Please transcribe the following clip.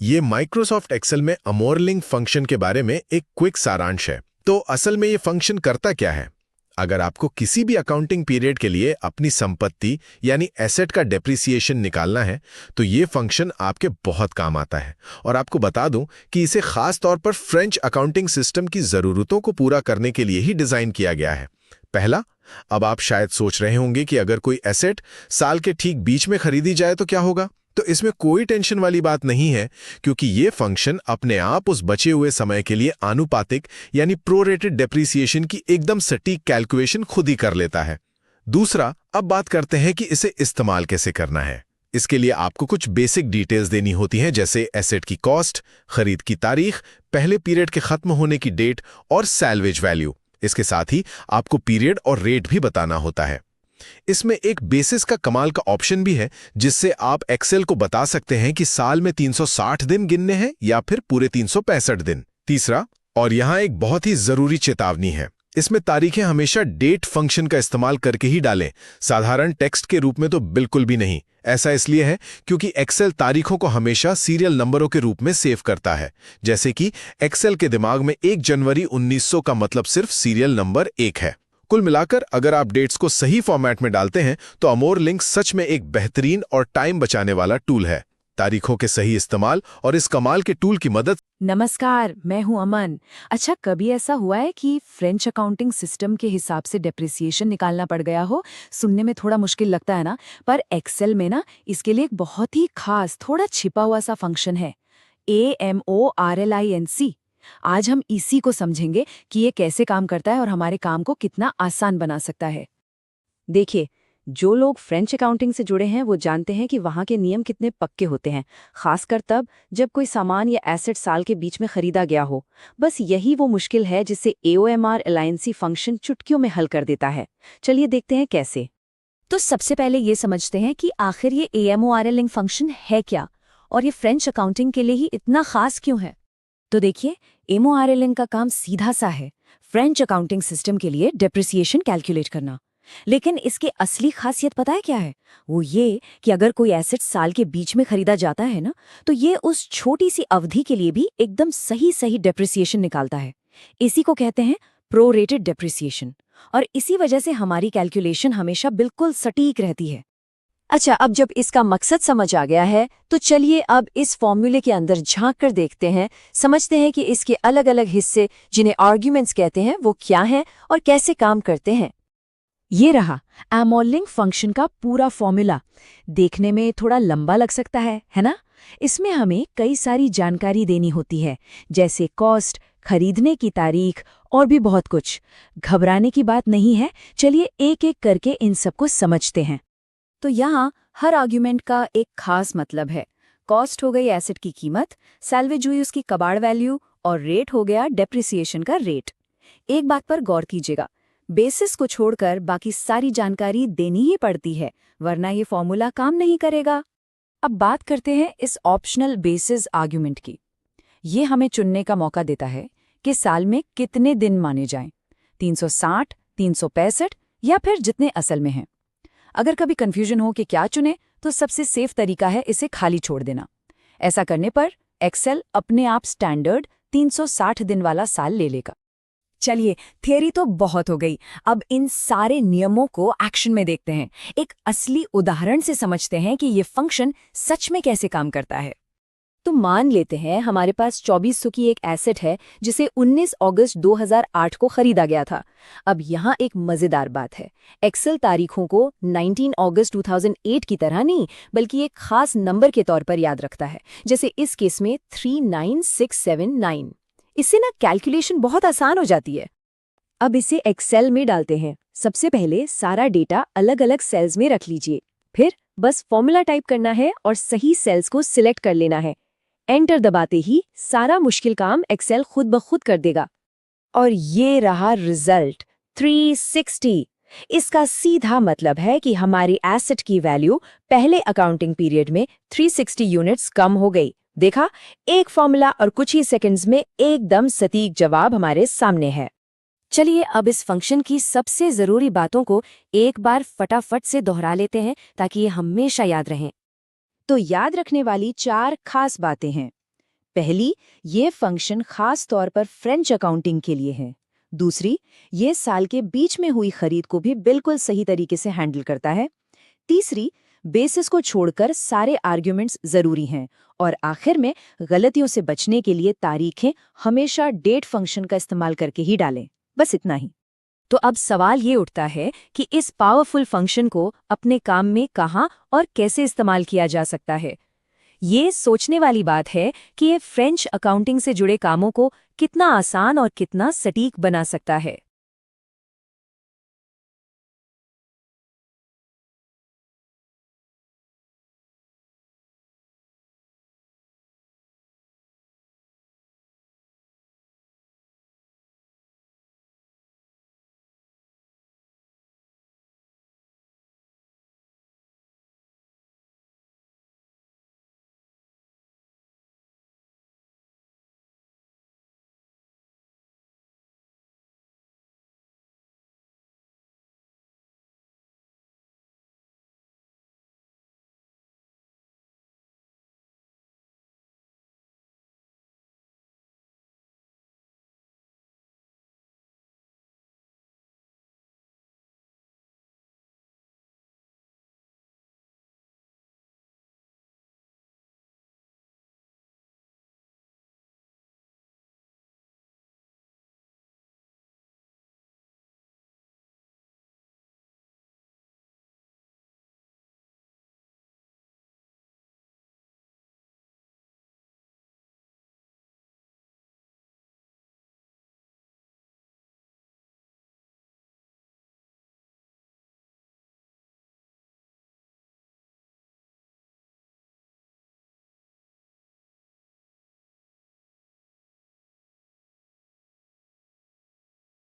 ये Microsoft Excel में अमोरलिंक function के बारे में एक क्विक सारांश है। तो असल में ये फंक्शन करता क्या है? अगर आपको किसी भी अकाउंटिंग पीरियड के लिए अपनी संपत्ति यानी एसेट का डेप्रिसिएशन निकालना है, तो ये फंक्शन आपके बहुत काम आता है। और आपको बता दूं कि इसे खास तौर पर फ्रेंच अकाउंटिंग सिस्टम की ज़रूरतों को पूरा करने के लिए ही डिज़ाइन किया गया है। पहला, अब आप शायद सोच रहे होंगे कि अगर कोई एसेट साल के ठीक बीच में खरीदी जाए तो क्या होगा? तो इसमें कोई टेंशन वाली बात नहीं है, क्योंकि ये फंक्शन अपने आप उस बचे हुए समय के लिए आनुपातिक यानी प्रोरेटेड डेप्रिसिएशन की एकदम सटीक कैलकुलेशन खुद ही कर लेता है। दूसरा, अब बात करते हैं कि इसे इस्तेमाल कैसे करना है। इसके लिए आपको कुछ बेसिक डिटेल्स देनी होती हैं, जैसे एसेट की कॉस्ट, खरीद की तारीख, पहले पीरियड के खत्म होने की डेट और सैल्वेज वैल्यू। इसके साथ ही आपको पीरियड और रेट भी बताना होता है। इसमें एक बेसिस का कमाल का ऑप्शन भी है, जिससे आप एक्सेल को बता सकते हैं कि साल में 360 दिन गिनने हैं या फिर पूरे 365 दिन। तीसरा, और यहां एक बहुत ही जरूरी चेतावनी है, इसमें तारीखें हमेशा डेट फंक्शन का इस्तेमाल करके ही डालें, साधारण टेक्स्ट के रूप में तो बिल्कुल भी नहीं। ऐसा इसलिए है क्योंकि एक्सेल तारीखों को हमेशा सीरियल नंबरों के रूप में सेव करता है। जैसे कि एक्सेल के दिमाग में 1 जनवरी 1900 का मतलब सिर्फ सीरियल नंबर 1 है। कुल मिलाकर अगर आप डेट्स को सही फॉर्मेट में डालते हैं तो अमोरलिंक सच में एक बेहतरीन और टाइम बचाने वाला टूल है। तारीखों के सही इस्तेमाल और इस कमाल के टूल की मदद। नमस्कार, मैं हूं अमन। अच्छा, कभी ऐसा हुआ है कि फ्रेंच अकाउंटिंग सिस्टम के हिसाब से डेप्रिसिएशन निकालना पड़ गया हो? सुनने में थोड़ा मुश्किल लगता है ना, पर एक्सेल में ना इसके लिए एक बहुत ही खास, थोड़ा छिपा हुआ सा फंक्शन है, AMORLINC। आज हम इसी को समझेंगे कि ये कैसे काम करता है और हमारे काम को कितना आसान बना सकता है। देखिए, जो लोग फ्रेंच अकाउंटिंग से जुड़े हैं वो जानते हैं कि वहाँ के नियम कितने पक्के होते हैं, खासकर तब जब कोई सामान या एसेट साल के बीच में खरीदा गया हो। बस यही वो मुश्किल है जिसे AOMR अलायंसी फंक्शन चुटकियों में हल कर देता है। चलिए देखते हैं कैसे। तो सबसे पहले ये समझते हैं कि आखिर ये AMORLINC फंक्शन है क्या और ये फ्रेंच अकाउंटिंग के लिए ही इतना खास क्यों है। तो देखिए, AMORLINC का काम सीधा सा है, फ्रेंच अकाउंटिंग सिस्टम के लिए डेप्रिसिएशन कैलकुलेट करना। लेकिन इसकी असली खासियत पता है क्या है? वो ये कि अगर कोई एसेट साल के बीच में खरीदा जाता है ना, तो ये उस छोटी सी अवधि के लिए भी एकदम सही सही डेप्रिसिएशन निकालता है। इसी को कहते हैं प्रोरेटेड डेप्रिसिएशन। और इसी वजह से हमारी कैलकुलेशन हमेशा बिल्कुल सटीक रहती है। अच्छा, अब जब इसका मकसद समझ आ गया है तो चलिए अब इस फॉर्मूले के अंदर झांक कर देखते हैं, समझते हैं कि इसके अलग अलग हिस्से, जिन्हें आर्ग्यूमेंट्स कहते हैं, वो क्या हैं और कैसे काम करते हैं। ये रहा AMORLINC फंक्शन का पूरा फॉर्मूला। देखने में थोड़ा लंबा लग सकता है ना? इसमें हमें कई सारी जानकारी देनी होती है, जैसे कॉस्ट, खरीदने की तारीख और भी बहुत कुछ। घबराने की बात नहीं है, चलिए एक एक करके इन सबको समझते हैं। तो यहाँ हर आर्ग्यूमेंट का एक खास मतलब है। कॉस्ट हो गई एसेट की कीमत, सैल्वेज हुई उसकी कबाड़ वैल्यू, और रेट हो गया डेप्रिसिएशन का रेट। एक बात पर गौर कीजिएगा, बेसिस को छोड़कर बाकी सारी जानकारी देनी ही पड़ती है, वरना ये फॉर्मूला काम नहीं करेगा। अब बात करते हैं इस ऑप्शनल बेसिस आर्ग्यूमेंट की। ये हमें चुनने का मौका देता है कि साल में कितने दिन माने जाएं, 360, 365 या फिर जितने असल में हैं। अगर कभी कंफ्यूजन हो कि क्या चुने, तो सबसे सेफ तरीका है इसे खाली छोड़ देना। ऐसा करने पर एक्सेल अपने आप स्टैंडर्ड 360 दिन वाला साल ले लेगा। चलिए, थियरी तो बहुत हो गई, अब इन सारे नियमों को एक्शन में देखते हैं। एक असली उदाहरण से समझते हैं कि ये फंक्शन सच में कैसे काम करता है। तो मान लेते हैं हमारे पास 2400 की एक एसेट है जिसे 19 अगस्त 2008 को खरीदा गया था। अब यहाँ एक मजेदार बात है, एक्सेल तारीखों को 19 अगस्त 2008 की तरह नहीं, बल्कि एक खास नंबर के तौर पर याद रखता है, जैसे इस केस में 39679। इससे ना कैलकुलेशन बहुत आसान हो जाती है। अब इसे एक्सेल में डालते हैं। सबसे पहले सारा डेटा अलग अलग सेल्स में रख लीजिए, फिर बस फॉर्मूला टाइप करना है और सही सेल्स को सिलेक्ट कर लेना है। एंटर दबाते ही सारा मुश्किल काम एक्सेल खुद ब खुद कर देगा। और ये रहा रिजल्ट, 360। इसका सीधा मतलब है कि हमारी एसेट की वैल्यू पहले अकाउंटिंग पीरियड में 360 यूनिट्स कम हो गई। देखा, एक फॉर्मूला और कुछ ही सेकंड्स में एकदम सटीक जवाब हमारे सामने है। चलिए अब इस फंक्शन की सबसे जरूरी बातों को एक बार फटाफट से दोहरा लेते हैं, ताकि ये हमेशा याद रहें। तो याद रखने वाली 4 खास बातें हैं। पहली, ये फंक्शन खास तौर पर फ्रेंच अकाउंटिंग के लिए है। दूसरी, ये साल के बीच में हुई खरीद को भी बिल्कुल सही तरीके से हैंडल करता है। तीसरी, बेसिस को छोड़कर सारे आर्ग्यूमेंट्स जरूरी हैं। और आखिर में, गलतियों से बचने के लिए तारीखें हमेशा डेट फंक्शन का इस्तेमाल करके ही डालें। बस इतना ही। तो अब सवाल ये उठता है कि इस पावरफुल फंक्शन को अपने काम में कहाँ और कैसे इस्तेमाल किया जा सकता है। ये सोचने वाली बात है कि ये फ्रेंच अकाउंटिंग से जुड़े कामों को कितना आसान और कितना सटीक बना सकता है।